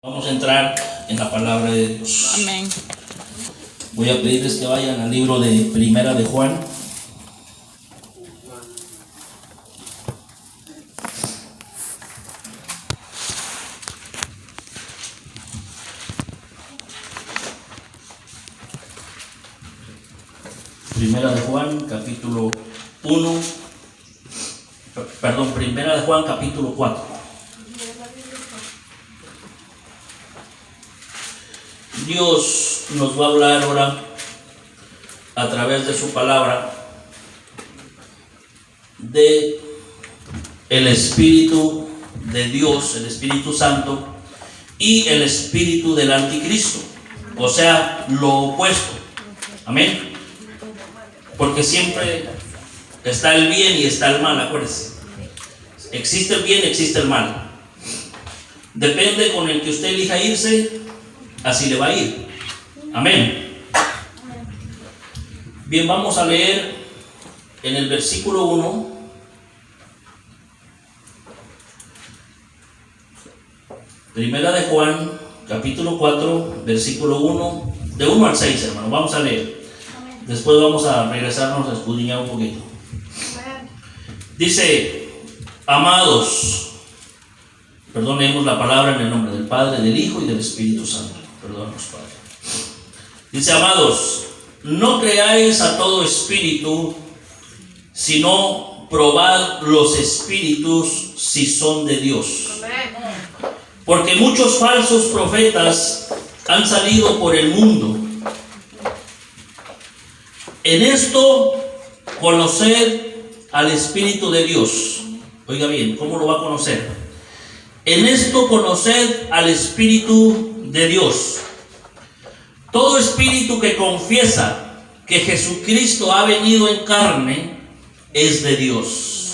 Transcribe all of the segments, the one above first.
Vamos a entrar en la palabra de Dios. Amén. Voy a pedirles que vayan al libro de Primera de Juan. Primera de Juan, capítulo 1. Primera de Juan, capítulo 4. Dios nos va a hablar ahora a través de su palabra de el Espíritu de Dios, el Espíritu Santo, y el espíritu del anticristo, o sea, lo opuesto. Amén. Porque siempre está el bien y está el mal, acuérdense. Existe el bien, existe el mal. Depende con el que usted elija irse, así le va a ir. Amén. Bien, vamos a leer en el versículo 1. Primera de Juan, capítulo 4, versículo 1, de 1 al 6, hermano. Vamos a leer. Después vamos a regresarnos a escudriñar un poquito. Dice: amados, leemos la palabra en el nombre del Padre, del Hijo y del Espíritu Santo. Perdónanos, Padre. Dice: amados, no creáis a todo espíritu, sino probad los espíritus si son de Dios. Porque muchos falsos profetas han salido por el mundo. En esto, conoced al Espíritu de Dios. Oiga bien, ¿cómo lo va a conocer? En esto conoced al Espíritu de Dios. Todo espíritu que confiesa que Jesucristo ha venido en carne es de Dios.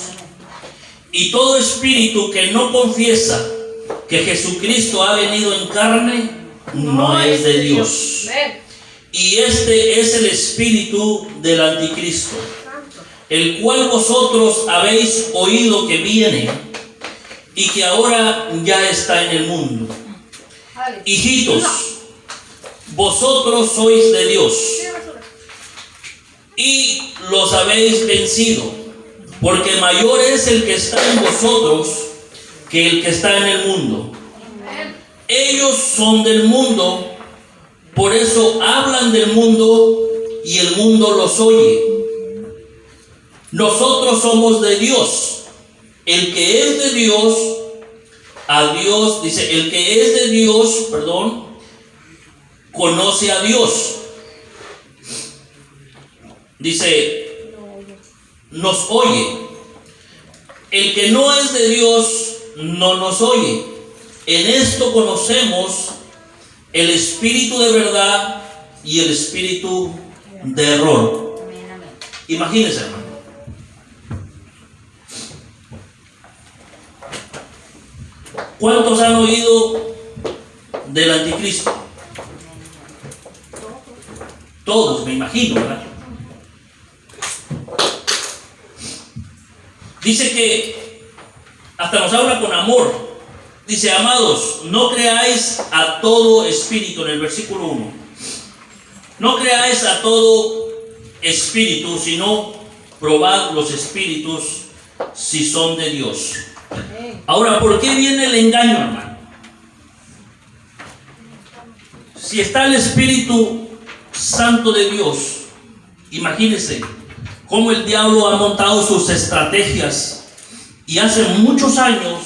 Y todo espíritu que no confiesa que Jesucristo ha venido en carne no es de Dios. Y este es el espíritu del anticristo, el cual vosotros habéis oído que viene y que ahora ya está en el mundo. Hijitos, vosotros sois de Dios y los habéis vencido, porque mayor es el que está en vosotros que el que está en el mundo. Ellos son del mundo, por eso hablan del mundo y el mundo los oye. Nosotros somos de Dios. El que es de Dios, a Dios, dice, el que es de Dios, conoce a Dios. Dice, nos oye. El que no es de Dios no nos oye. En esto conocemos el espíritu de verdad y el espíritu de error. Imagínense, hermano. ¿Cuántos han oído del anticristo? Todos, me imagino, ¿verdad? Dice que hasta nos habla con amor. Dice: amados, no creáis a todo espíritu, en el versículo 1. No creáis a todo espíritu, sino probad los espíritus si son de Dios. Ahora, ¿por qué viene el engaño, hermano? Si está el Espíritu Santo de Dios, imagínense cómo el diablo ha montado sus estrategias, y hace muchos años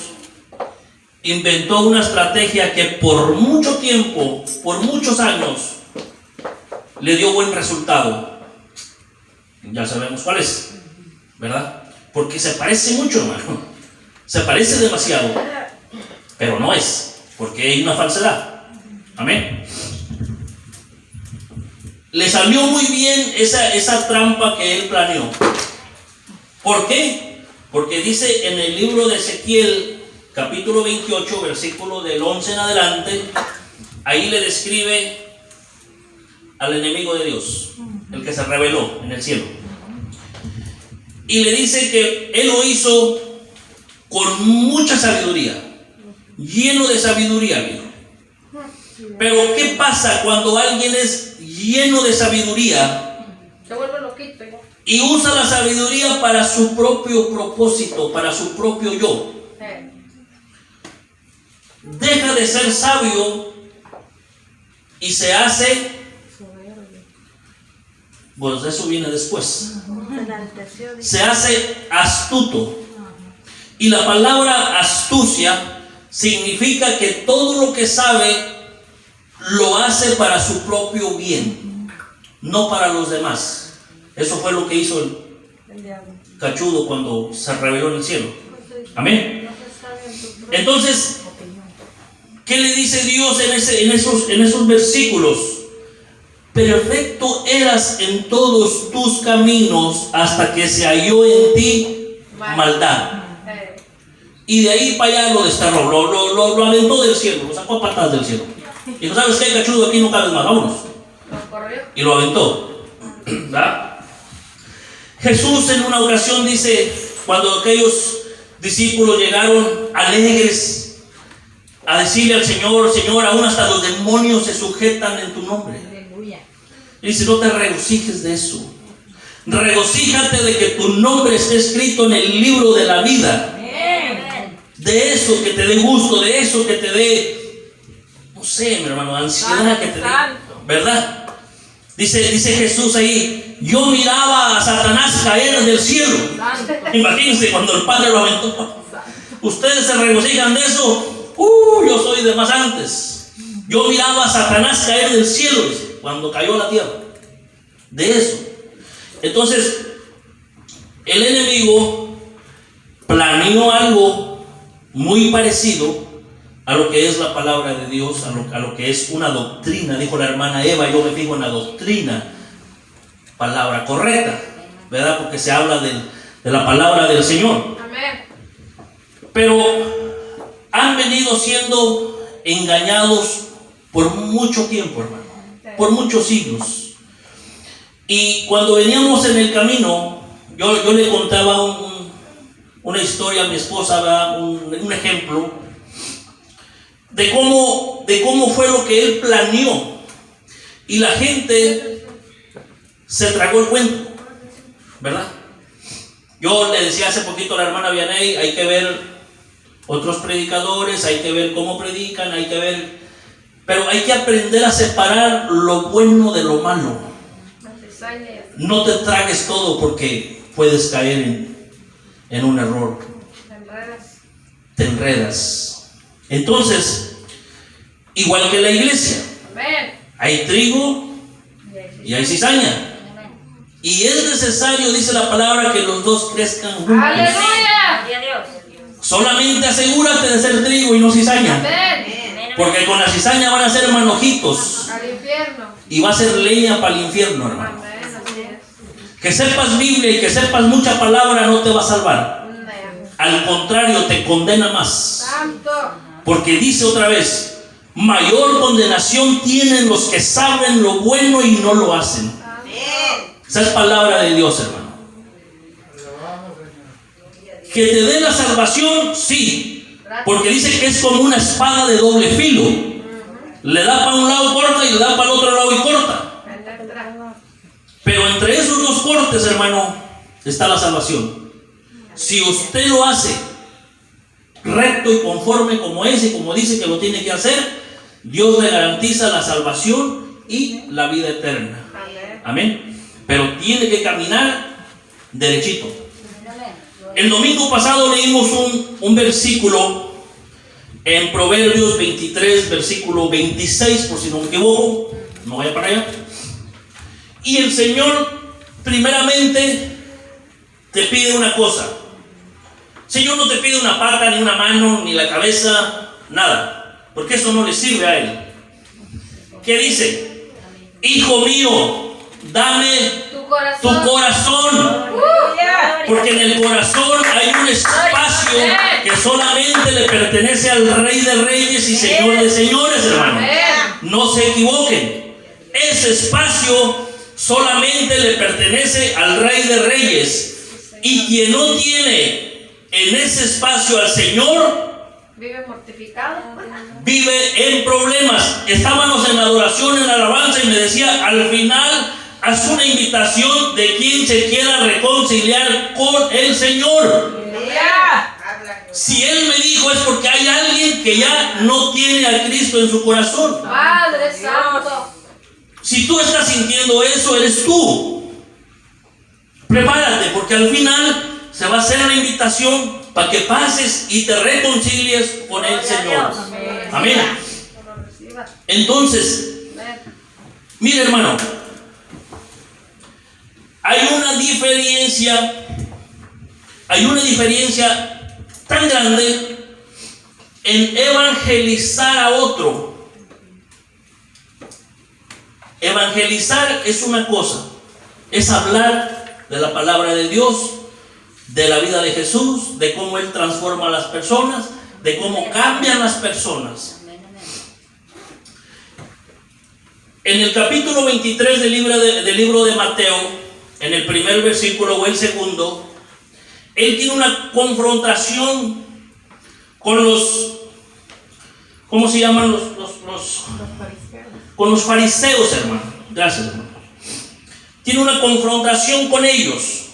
inventó una estrategia que por mucho tiempo, por muchos años, le dio buen resultado. Ya sabemos cuál es, ¿verdad? Porque se parece mucho, hermano. Se parece demasiado, pero no es, porque hay una falsedad. Amén. Le salió muy bien esa trampa que él planeó. ¿Por qué? Porque dice en el libro de Ezequiel, capítulo 28, versículo del 11 en adelante, ahí le describe al enemigo de Dios, el que se rebeló en el cielo. Y le dice que él lo hizo con mucha sabiduría, lleno de sabiduría, amigo. Pero ¿qué pasa cuando alguien es lleno de sabiduría Se vuelve loquito. y usa la sabiduría para su propio propósito, para su propio yo? Deja de ser sabio y se hace, pues eso viene después, se hace astuto. Y la palabra astucia significa que todo lo que sabe lo hace para su propio bien, no para los demás. Eso fue lo que hizo el cachudo cuando se reveló en el cielo. Amén. Entonces, ¿qué le dice Dios en esos versículos? Perfecto eras en todos tus caminos hasta que se halló en ti maldad. Y de ahí para allá lo desterró, lo aventó del cielo, lo sacó a patadas del cielo. Y dijo, ¿sabes qué, cachudo? Aquí no cabes más, vámonos. Y lo aventó. ¿Verdad? Jesús en una ocasión dice, cuando aquellos discípulos llegaron alegres a decirle al Señor, Señor, aún hasta los demonios se sujetan en tu nombre. Y dice, no te regocijes de eso. Regocíjate de que tu nombre esté escrito en el libro de la vida. De eso que te dé gusto, de eso que te dé, no sé, mi hermano, ansiedad que te dé, ¿verdad? Dice Jesús ahí, yo miraba a Satanás caer del cielo. Imagínense cuando el Padre lo aventó. Ustedes se regocijan de eso. Yo soy de más antes. Yo miraba a Satanás caer del cielo, dice, cuando cayó a la tierra. De eso. Entonces, el enemigo planeó algo muy parecido a lo que es la palabra de Dios, a lo que es una doctrina. Dijo la hermana Eva, yo me fijo en la doctrina, palabra correcta, ¿verdad? Porque se habla de la palabra del Señor. Amén. Pero han venido siendo engañados por mucho tiempo, hermano, por muchos siglos. Y cuando veníamos en el camino, yo le contaba una historia a mi esposa, ¿verdad? Un ejemplo de cómo fue lo que él planeó, y la gente se tragó el cuento, ¿verdad? Yo le decía hace poquito a la hermana Vianey, hay que ver otros predicadores, hay que ver cómo predican, hay que ver, pero hay que aprender a separar lo bueno de lo malo. No te tragues todo porque puedes caer en un error. Te enredas. Entonces, igual que la iglesia, hay trigo y hay cizaña. Y es necesario, dice la palabra, que los dos crezcan juntos. ¡Aleluya! Solamente asegúrate de ser trigo y no cizaña. Porque con la cizaña van a ser manojitos. Al infierno. Y va a ser leña para el infierno, hermano. Que sepas Biblia y que sepas mucha palabra no te va a salvar. Al contrario, te condena más. Santo. Porque dice otra vez, mayor condenación tienen los que saben lo bueno y no lo hacen. Esa es palabra de Dios, hermano. Que te dé la salvación, sí. Porque dice que es como una espada de doble filo. Le da para un lado corta y le da para el otro lado y corta. Pero entre esos dos cortes, hermano, está la salvación. Si usted lo hace recto y conforme como es y como dice que lo tiene que hacer, Dios le garantiza la salvación y la vida eterna. Amén. Pero tiene que caminar derechito. El domingo pasado leímos un versículo en Proverbios 23, versículo 26, por si no me equivoco, no vaya para allá. Y el Señor primeramente te pide una cosa. Señor no te pide una pata, ni una mano, ni la cabeza, nada, porque eso no le sirve a Él. ¿Qué dice? Hijo mío, dame tu corazón, porque en el corazón hay un espacio que solamente le pertenece al Rey de Reyes y Señor de Señores, hermano. No se equivoquen. Ese espacio solamente le pertenece al Rey de Reyes, y quien no tiene en ese espacio al Señor, vive mortificado, vive en problemas. estábamos en la adoración, en la alabanza, y me decía, al final, haz una invitación de quien se quiera reconciliar con el Señor. Si Él me dijo, es porque hay alguien que ya no tiene a Cristo en su corazón. Padre Santo. Si tú estás sintiendo eso, eres tú. Prepárate, porque al final se va a hacer una invitación para que pases y te reconcilies con el Señor. Amén. Entonces, mire, hermano, hay una diferencia tan grande en evangelizar a otro. Evangelizar es una cosa, es hablar de la palabra de Dios, de la vida de Jesús, de cómo Él transforma a las personas, de cómo cambian las personas. En el capítulo 23 del libro de Mateo, en el primer versículo o el segundo, Él tiene una confrontación con los, ¿cómo se llaman con los fariseos, hermano? Gracias, hermano. Tiene una confrontación con ellos.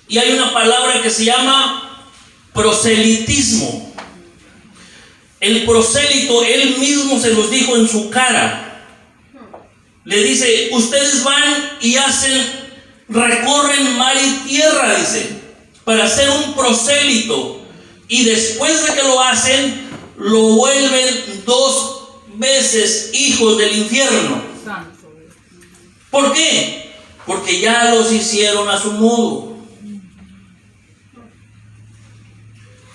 Y hay una palabra que se llama proselitismo. El prosélito, él mismo se los dijo en su cara. Le dice, ustedes van y recorren mar y tierra, dice, para ser un prosélito. Y después de que lo hacen, lo vuelven 2 veces hijos del infierno. ¿Por qué? Porque ya los hicieron a su modo.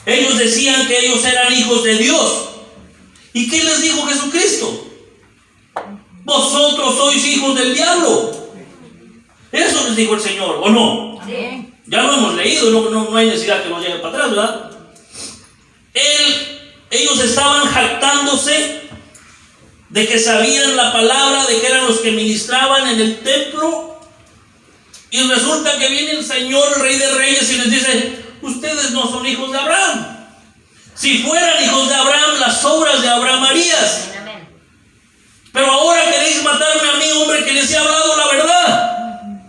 Ellos decían que ellos eran hijos de Dios. ¿Y qué les dijo Jesucristo? Vosotros sois hijos del diablo. Eso les dijo el Señor, ¿o no? Sí. Ya lo hemos leído, no hay necesidad que nos llegue para atrás, ¿verdad? Ellos estaban jactándose de que sabían la palabra, de que eran los que ministraban en el templo. Y resulta que viene el Señor, el Rey de Reyes, y les dice, ustedes no son hijos de Abraham. Si fueran hijos de Abraham, las obras de Abraham harías. Pero ahora queréis matarme a mí, hombre, que les he hablado la verdad.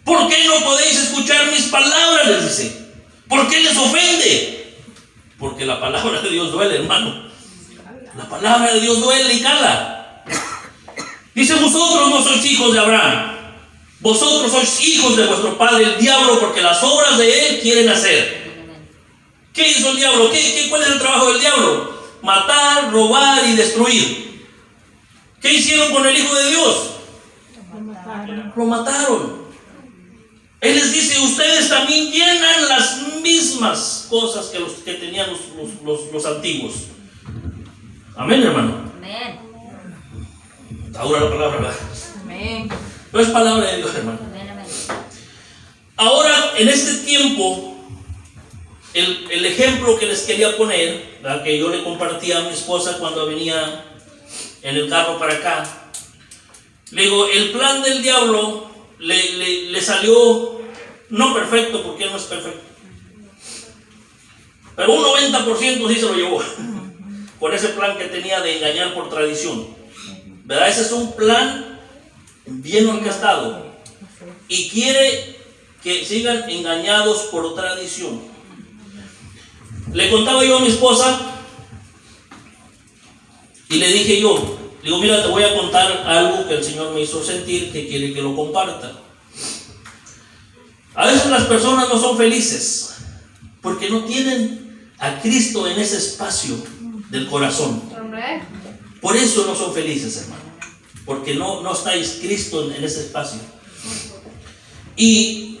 ¿Por qué no podéis escuchar mis palabras? Les dice. ¿Por qué les ofende? Porque la palabra de Dios duele, hermano. La palabra de Dios duele y cala. Dice, vosotros no sois hijos de Abraham. Vosotros sois hijos de vuestro padre el diablo, porque las obras de él quieren hacer. ¿Qué hizo el diablo? ¿Cuál es el trabajo del diablo? Matar, robar y destruir. ¿Qué hicieron con el Hijo de Dios? Lo mataron. Él les dice, ustedes también llenan las mismas cosas que tenían los antiguos. Amén, hermano. Amén. Está dura la palabra, ¿verdad? Amén. No es palabra de Dios, hermano. Amén, amén. Ahora, en este tiempo, el ejemplo que les quería poner, la que yo le compartía a mi esposa cuando venía en el carro para acá, le digo, el plan del diablo le salió no perfecto, porque él no es perfecto, pero un 90% sí se lo llevó con ese plan que tenía de engañar por tradición, ¿verdad? Ese es un plan bien orquestado y quiere que sigan engañados por tradición. Le contaba yo a mi esposa y le dije yo, digo, mira, te voy a contar algo que el Señor me hizo sentir, que quiere que lo comparta. A veces las personas no son felices porque no tienen a Cristo en ese espacio del corazón. Por eso no son felices, hermano, porque no estáis Cristo en ese espacio. Y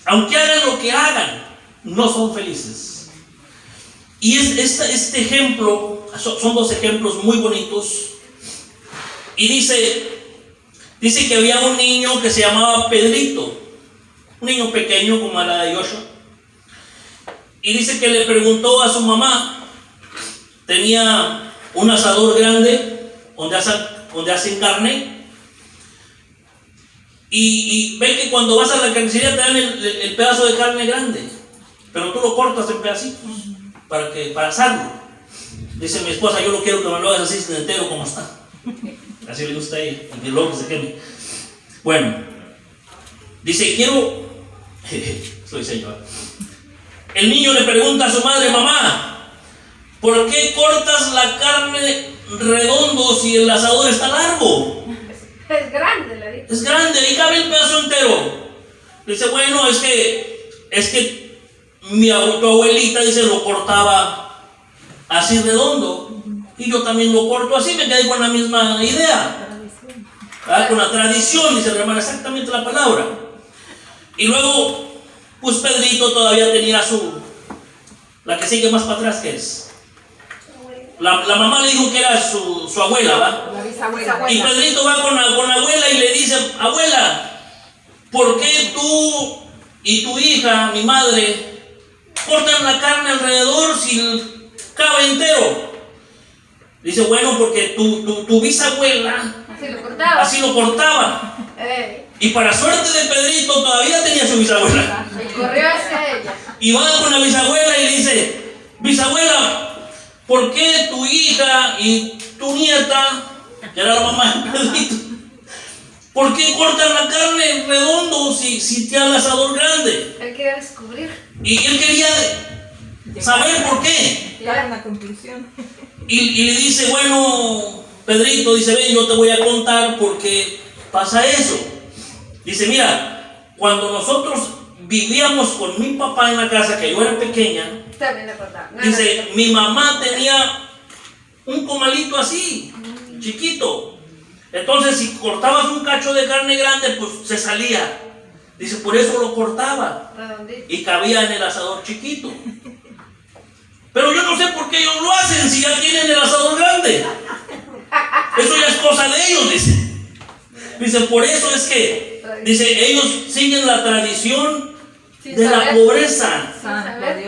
aunque hagan lo que hagan, no son felices. Y este ejemplo, son 2 ejemplos muy bonitos. Y dice que había un niño que se llamaba Pedrito, un niño pequeño como la de Joshua. Y dice que le preguntó a su mamá, tenía un asador grande donde hacen carne. Y ve que cuando vas a la carnicería te dan el pedazo de carne grande, pero tú lo cortas en pedacitos para asarlo. Dice mi esposa, yo lo quiero que me lo hagas así entero como está. Así le gusta a ella, y luego que se queme. Bueno, dice, quiero... Soy señor. El niño le pregunta a su madre, mamá, ¿por qué cortas la carne redondo si el asador está largo? Es grande, le digo. Es grande, ahí cabe el pedazo entero. Dice, bueno, es que tu abuelita, dice, lo cortaba así redondo. Y yo también lo corto así, me quedé con la misma idea. Con la tradición, dice la hermana, exactamente la palabra. Y luego, pues Pedrito todavía tenía la que sigue más para atrás, que es. La mamá le dijo que era su abuela, ¿va? La bisabuela. Y Pedrito va con la abuela y le dice, abuela, ¿por qué tú y tu hija, mi madre, cortan la carne alrededor si cabe entero? Dice, bueno, porque tu bisabuela Así lo cortaba. Y para suerte de Pedrito todavía tenía su bisabuela. Y corrió hacia ella. Y va con la bisabuela y le dice, bisabuela, ¿por qué tu hija y tu nieta, que era la mamá de Pedrito, por qué cortan la carne redondo si te da el asador grande? Él quería descubrir. Y él quería saber por qué. Llegar a una conclusión. Y le dice, bueno, Pedrito, dice, ven, yo te voy a contar por qué pasa eso. Dice, mira, cuando nosotros vivíamos con mi papá en la casa, que yo era pequeña, También le contaba. dice, mi mamá tenía un comalito así, chiquito. Entonces, si cortabas un cacho de carne grande, pues se salía. Dice, por eso lo cortaba. Redondito. Y cabía en el asador chiquito. Pero yo no sé por qué ellos lo hacen si ya tienen el asador grande. Eso ya es cosa de ellos, dice. Dice, por eso es que, dice, ellos siguen la tradición de la pobreza.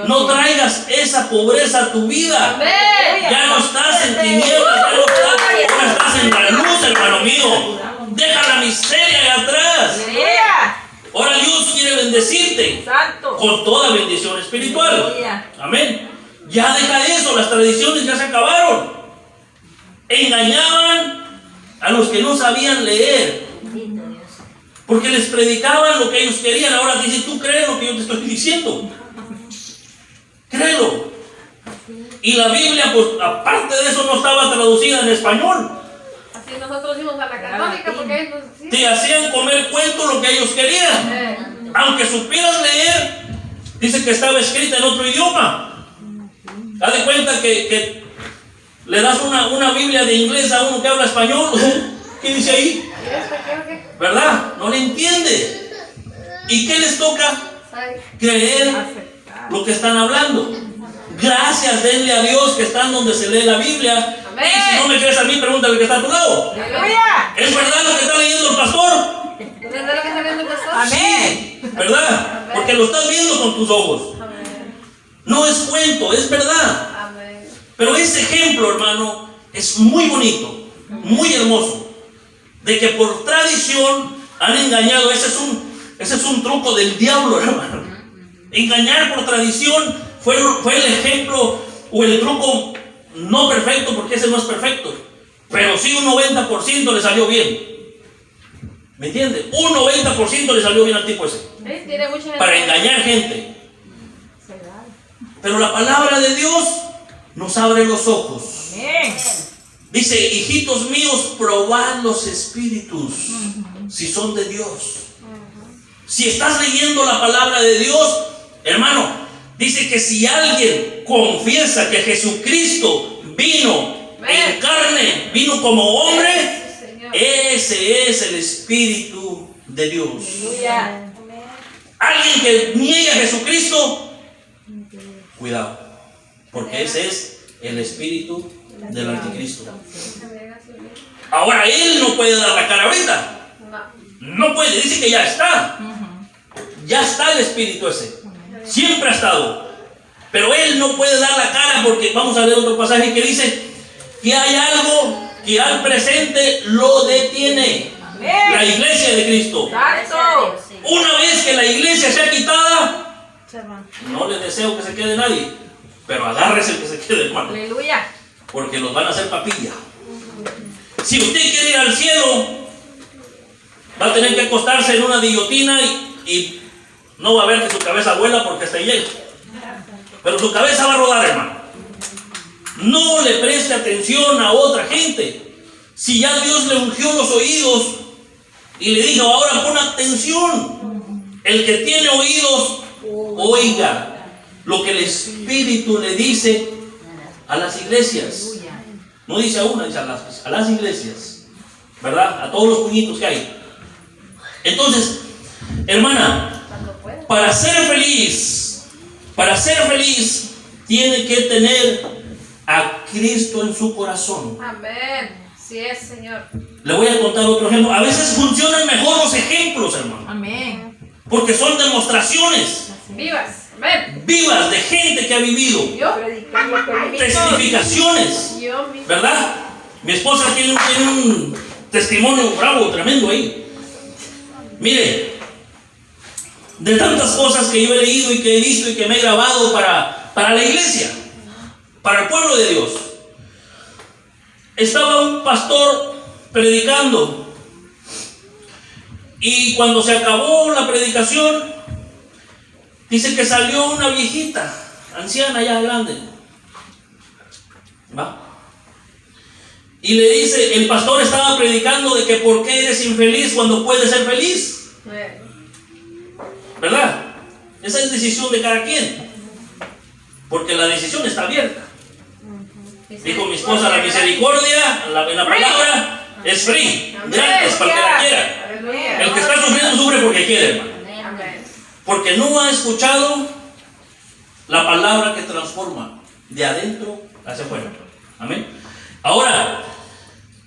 No traigas esa pobreza a tu vida. Ya no estás en tinieblas, ahora estás en la luz, hermano mío. Deja la miseria de atrás. Ahora Dios quiere bendecirte con toda bendición espiritual. Amén. Ya deja eso, las tradiciones ya se acabaron. Engañaban a los que no sabían leer, porque les predicaban lo que ellos querían. Ahora dice, tú crees lo que yo te estoy diciendo, créelo. Y la Biblia, pues aparte de eso, no estaba traducida en español. Así nosotros íbamos a la católica porque ellos nos decían. Te hacían comer cuento lo que ellos querían, aunque supieras leer. Dice que estaba escrita en otro idioma. Haz de cuenta que le das una Biblia de inglés a uno que habla español. ¿Qué dice ahí? ¿Verdad? No le entiende. ¿Y qué les toca? Creer lo que están hablando. Gracias, denle a Dios que están donde se lee la Biblia. Amén. Y si no me crees a mí, pregúntale al que está a tu lado. ¿Es verdad lo que está leyendo el pastor? ¿Es verdad lo que está viendo el pastor? Sí, ¿verdad? Porque lo estás viendo con tus ojos. No es cuento, es verdad. Amén. Pero ese ejemplo, hermano, es muy bonito, muy hermoso, de que por tradición han engañado. Ese es un truco del diablo, hermano. Engañar por tradición fue el ejemplo o el truco no perfecto, porque ese no es perfecto, pero sí un 90% le salió bien. ¿Me entiendes? Un 90% le salió bien al tipo ese, Tiene mucha gente. para engañar gente. Pero la palabra de Dios nos abre los ojos. Dice, hijitos míos, probad los espíritus, si son de Dios. Si estás leyendo la palabra de Dios, hermano, dice que si alguien confiesa que Jesucristo vino en carne, vino como hombre, ese es el Espíritu de Dios. Alguien que niegue a Jesucristo, cuidado, porque ese es el espíritu del anticristo. Ahora él no puede dar la cara ahorita. No puede, dice que ya está. Ya está el espíritu ese. Siempre ha estado. Pero él no puede dar la cara porque vamos a ver otro pasaje que dice que hay algo que al presente lo detiene. La iglesia de Cristo. Una vez que la iglesia sea quitada, no le deseo que se quede nadie, pero agárrese el que se quede, hermano. porque los van a hacer papilla. Si usted quiere ir al cielo, va a tener que acostarse en una guillotina y no va a ver que su cabeza vuela porque está llena. Pero su cabeza va a rodar, hermano. No le preste atención a otra gente. Si ya Dios le ungió los oídos y le dijo, ahora pon atención. El que tiene oídos, oiga lo que el Espíritu le dice a las iglesias. No dice a una, dice a las iglesias, ¿verdad? A todos los puñitos que hay. Entonces, hermana, para ser feliz, tiene que tener a Cristo en su corazón. Amén. Sí es, Señor. Le voy a contar otro ejemplo. A veces funcionan mejor los ejemplos, hermano. Amén. Porque son demostraciones Vivas. Amén. vivas de gente que ha vivido. Yo. Testificaciones, Yo mismo. ¿verdad? Mi esposa tiene un testimonio bravo, tremendo ahí. Mire, de tantas cosas que yo he leído y que he visto y que me he grabado para la iglesia, para el pueblo de Dios. Estaba un pastor predicando y cuando se acabó la predicación, dice que salió una viejita, anciana ya grande, ¿va? Y le dice, el pastor estaba predicando de que por qué eres infeliz cuando puedes ser feliz, ¿verdad? Esa es decisión de cada quien, porque la decisión está abierta. Dijo mi esposa, la misericordia, en la palabra, es free, gratis para el que la quiera. Aleluya. El que está sufriendo sufre porque quiere, hermano. Amén. Porque no ha escuchado la palabra que transforma de adentro hacia afuera. Amén. Ahora,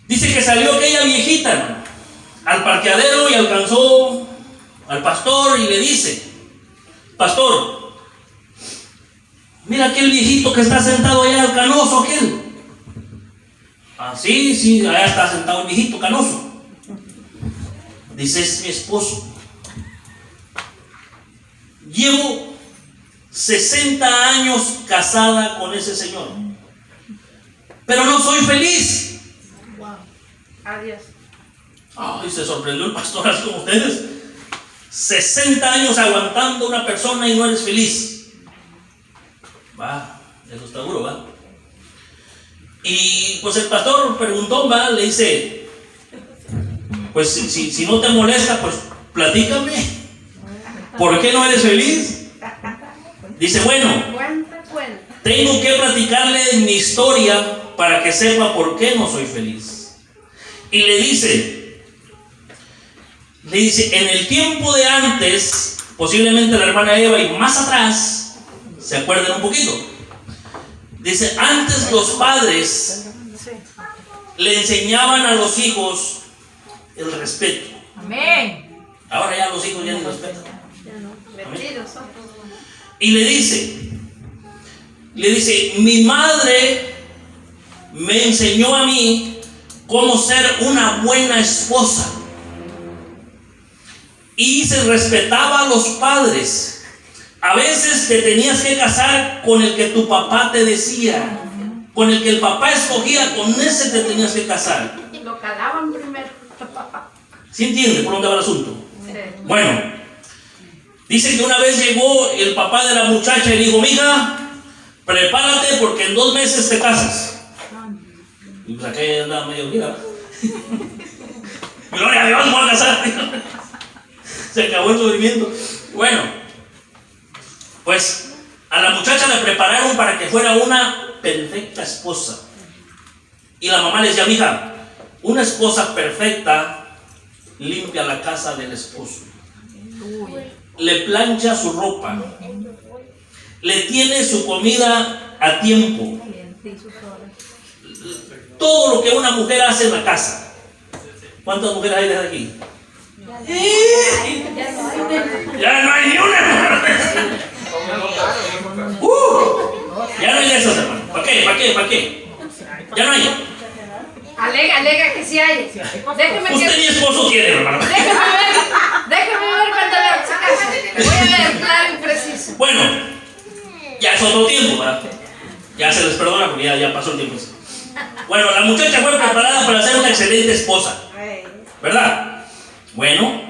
dice que salió aquella viejita, hermano, al parqueadero y alcanzó al pastor y le dice, pastor, mira aquel viejito que está sentado allá, el canoso aquel. Ah, sí, allá está sentado el viejito canoso. Dice, es mi esposo. Llevo 60 años casada con ese señor, pero no soy feliz. Adiós. Ay, se sorprendió el pastor así como ustedes. 60 años aguantando una persona y no eres feliz. Va, eso está duro, va. Y pues el pastor preguntó, va, le dice, pues si no te molesta, pues platícame, ¿por qué no eres feliz? Dice, bueno, Cuenta. tengo que platicarle mi historia para que sepa por qué no soy feliz. Y le dice, en el tiempo de antes, posiblemente la hermana Eva y más atrás, ¿se acuerdan un poquito? Dice, antes los padres le enseñaban a los hijos el respeto. Amén. Ahora ya los hijos ya ni respetan. Metidos son. Y le dice, mi madre me enseñó a mí cómo ser una buena esposa. Y se respetaba a los padres. A veces te tenías que casar con el que tu papá te decía, con el que el papá escogía, con ese te tenías que casar. Lo calaban primero. ¿Sí entiende por dónde va el asunto? Sí. Bueno, dice que una vez llegó el papá de la muchacha y dijo, mija, prepárate porque en 2 meses te casas. Y pues aquella andaba medio vida. Gloria a Dios, me voy a casar. Se acabó el sufrimiento. Bueno, pues a la muchacha le prepararon para que fuera una perfecta esposa. Y la mamá le decía, mija, una esposa perfecta limpia la casa del esposo, le plancha su ropa, le tiene su comida a tiempo, todo lo que una mujer hace en la casa. ¿Cuántas mujeres hay desde aquí? Ya no hay ni una. Ya no hay de esas, hermano. ¿Para qué? Ya no hay. Alega que sí hay. Déjeme Usted ni esposo quiere, hermano. Déjeme ver cuando se casa. Voy a ver claro y preciso. Bueno, ya es otro tiempo, ¿verdad? Ya se les perdona porque ya pasó el tiempo. Bueno, la muchacha fue preparada para ser una excelente esposa, ¿verdad? Bueno,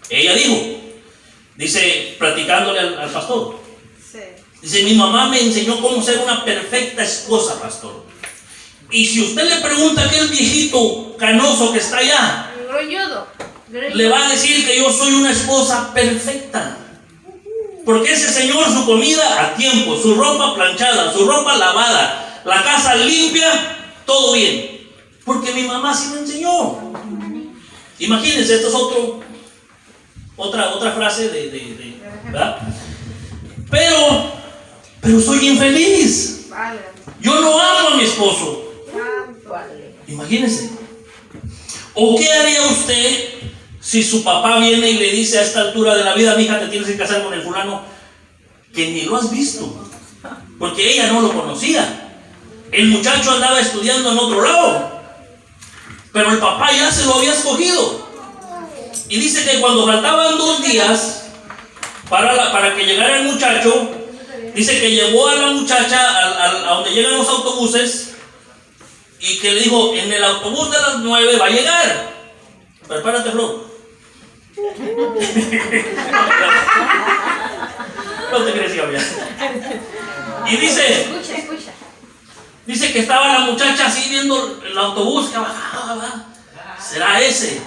ella dice, platicándole al pastor, dice, mi mamá me enseñó cómo ser una perfecta esposa, pastor. Y si usted le pregunta a aquel viejito canoso que está allá, le va a decir que yo soy una esposa perfecta. Porque ese señor, su comida a tiempo, su ropa planchada, su ropa lavada, la casa limpia, todo bien. Porque mi mamá sí me enseñó. Imagínense, esto es otra frase ¿verdad? Pero soy infeliz. Yo no amo a mi esposo. Imagínense. ¿O qué haría usted si su papá viene y le dice a esta altura de la vida, mija, te tienes que casar con el fulano que ni lo has visto? Porque ella no lo conocía. El muchacho andaba estudiando en otro lado, pero el papá ya se lo había escogido. Y dice que cuando faltaban 2 días para que llegara el muchacho, dice que llevó a la muchacha a donde llegan los autobuses y que le dijo, en el autobús de las 9 va a llegar. Prepárate, Flor. No te crees, ya. Y dice que estaba la muchacha así viendo el autobús que bajaba. ¿Será ese?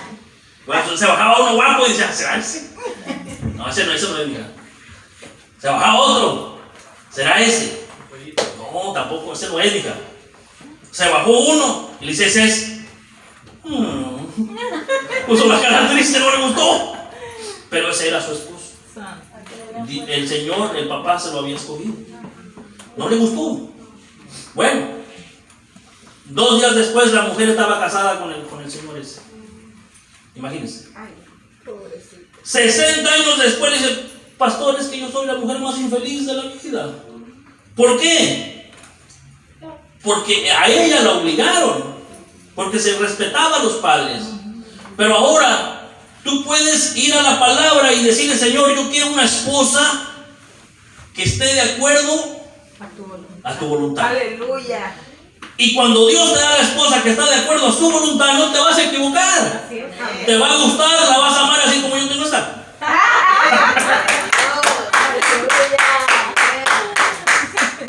Bueno, se bajaba uno guapo y decía, ¿será ese? No, ese no es, mija. Se bajaba otro. ¿Será ese? No, tampoco, ese no es, mija. Se bajó uno y le dice, ese es. Puso la cara triste, no le gustó. Pero ese era su esposo. El señor, el papá se lo había escogido. No le gustó. Bueno, 2 días después la mujer estaba casada con el señor ese. Imagínense. 60 años después dice, pastor, es que yo soy la mujer más infeliz de la vida. ¿Por qué? Porque a ella la obligaron, porque se respetaba a los padres. Pero ahora tú puedes ir a la palabra y decirle, Señor, yo quiero una esposa que esté de acuerdo a tu voluntad. Aleluya. Y cuando Dios te da la esposa que está de acuerdo a su voluntad, no te vas a equivocar. Te va a gustar, la vas a amar así como yo tengo esta.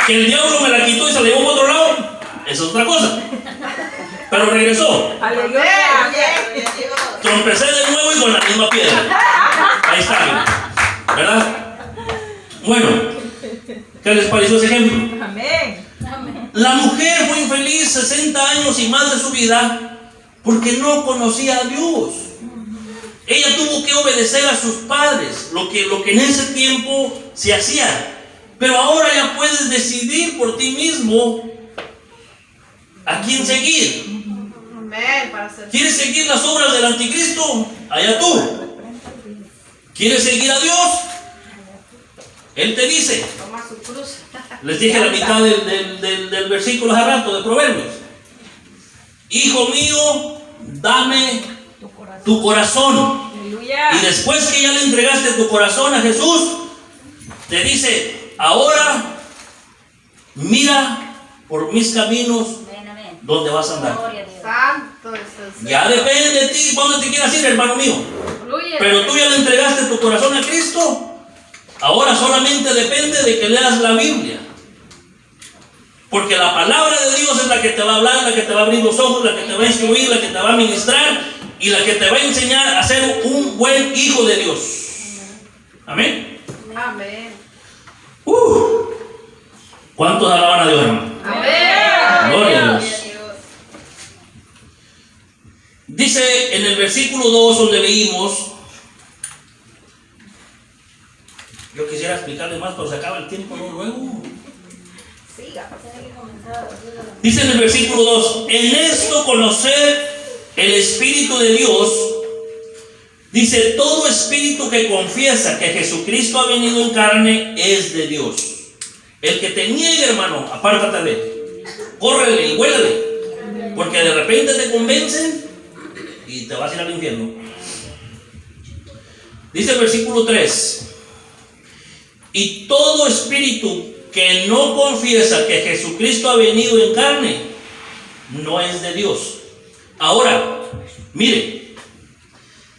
Que el diablo me la quitó y se la llevó a otro lado, eso es otra cosa. Pero regresó. Aleluya. Trompecé de nuevo y con la misma piedra. Ahí está, ¿verdad? Bueno, ¿qué les pareció ese ejemplo? Amén. La mujer fue infeliz 60 años y más de su vida porque no conocía a Dios. Ella tuvo que obedecer a sus padres, lo que en ese tiempo se hacía. Pero ahora ya puedes decidir por ti mismo a quién seguir. ¿Quieres seguir las obras del anticristo? Allá tú. ¿Quieres seguir a Dios? Él te dice. Les dije la mitad del versículo hace rato de Proverbios. Hijo mío, dame tu corazón. Y después que ya le entregaste tu corazón a Jesús, te dice, ahora mira por mis caminos donde vas a andar. Ya depende de ti, ¿dónde te quieras ir, hermano mío? Pero tú ya le entregaste tu corazón a Cristo. Ahora solamente depende de que leas la Biblia. Porque la palabra de Dios es la que te va a hablar, la que te va a abrir los ojos, la que te va a instruir, la que te va a ministrar y la que te va a enseñar a ser un buen hijo de Dios. Amén. Amén. ¿Cuántos alaban a Dios, hermano? Amén. Gloria a Dios. Dice en el versículo 2 donde leímos, yo quisiera explicarles más, pero se acaba el tiempo, ¿no? Luego. Dice en el versículo 2, en esto conocer el Espíritu de Dios. Dice, todo espíritu que confiesa que Jesucristo ha venido en carne es de Dios. El que te niegue, hermano, apártate de él. Córrele y huélale. Porque de repente te convencen y te vas a ir al infierno. Dice el versículo 3, y todo espíritu que no confiesa que Jesucristo ha venido en carne no es de Dios. Ahora, mire,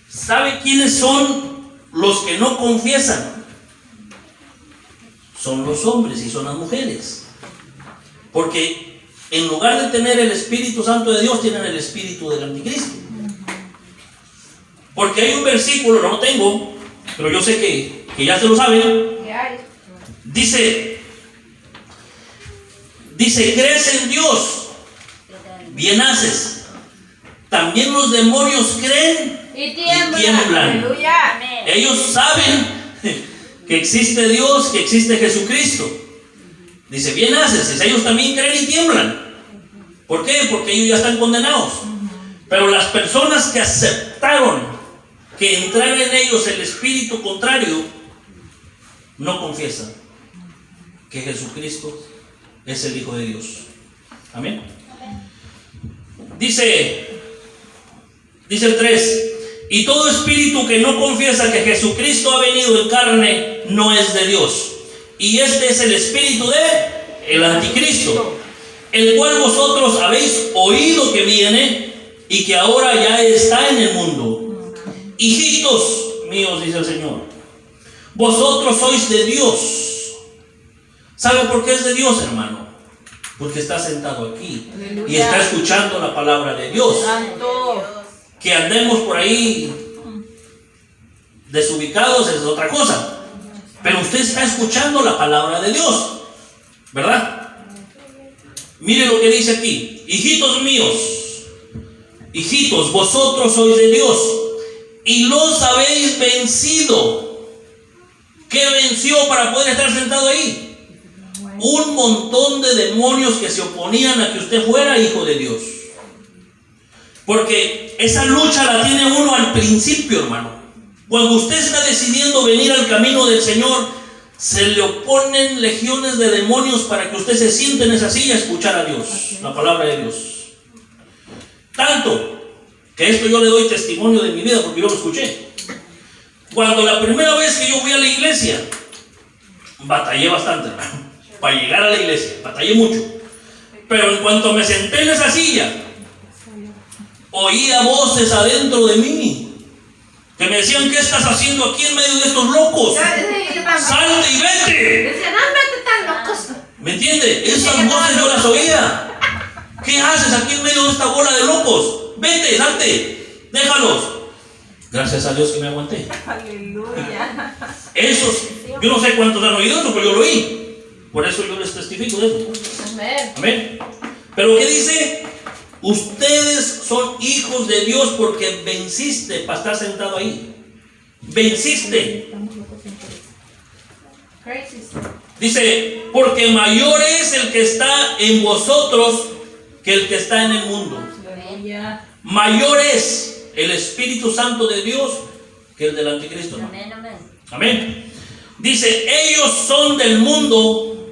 ¿sabe quiénes son los que no confiesan? Son los hombres y son las mujeres. Porque en lugar de tener el Espíritu Santo de Dios, tienen el espíritu del anticristo. Porque hay un versículo, no lo tengo, pero yo sé que ya se lo saben. Dice, crees en Dios, bien haces. También los demonios creen Y tiemblan. Aleluya. Ellos saben que existe Dios, que existe Jesucristo. Dice, bien haces. Dice, ellos también creen y tiemblan. ¿Por qué? Porque ellos ya están condenados. Pero las personas que aceptaron que entrara en ellos el espíritu contrario, no confiesan que Jesucristo es el Hijo de Dios. Amén. Dice el 3, y todo espíritu que no confiesa que Jesucristo ha venido en carne no es de Dios. Y este es el espíritu de el anticristo, el cual vosotros habéis oído que viene y que ahora ya está en el mundo. Hijitos míos, dice el Señor, vosotros sois de Dios. ¿Sabe por qué es de Dios, hermano? Porque está sentado aquí. Aleluya. Y está escuchando la palabra de Dios. Santo. Que andemos por ahí desubicados es otra cosa. Pero usted está escuchando la palabra de Dios, ¿verdad? Mire lo que dice aquí. Hijitos míos, hijitos, vosotros sois de Dios y los habéis vencido. ¿Qué venció para poder estar sentado ahí? Un montón de demonios que se oponían a que usted fuera hijo de Dios. Porque esa lucha la tiene uno al principio, hermano. Cuando usted está decidiendo venir al camino del Señor, se le oponen legiones de demonios para que usted se siente en esa silla a escuchar a Dios, la palabra de Dios. Tanto que esto yo le doy testimonio de mi vida porque yo lo escuché. Cuando la primera vez que yo fui a la iglesia, batallé bastante, hermano. Para llegar a la iglesia, batallé mucho. Pero en cuanto me senté en esa silla, oía voces adentro de mí que me decían, ¿qué estás haciendo aquí en medio de estos locos? Salte y vete. Decían, no, vete tan locos. ¿Me entiende? Esas voces yo las oía. ¿Qué haces aquí en medio de esta bola de locos? Vete, salte, déjalos. Gracias a Dios que me aguanté. Aleluya. Esos, yo no sé cuántos han oído eso, pero yo lo oí. Por eso yo les testifico de eso. Amén. Amén. Pero ¿qué dice? Ustedes son hijos de Dios porque venciste para estar sentado ahí. Venciste. Dice, porque mayor es el que está en vosotros que el que está en el mundo. Mayor es el Espíritu Santo de Dios que el del anticristo. Amén. Amén. Dice, ellos son del mundo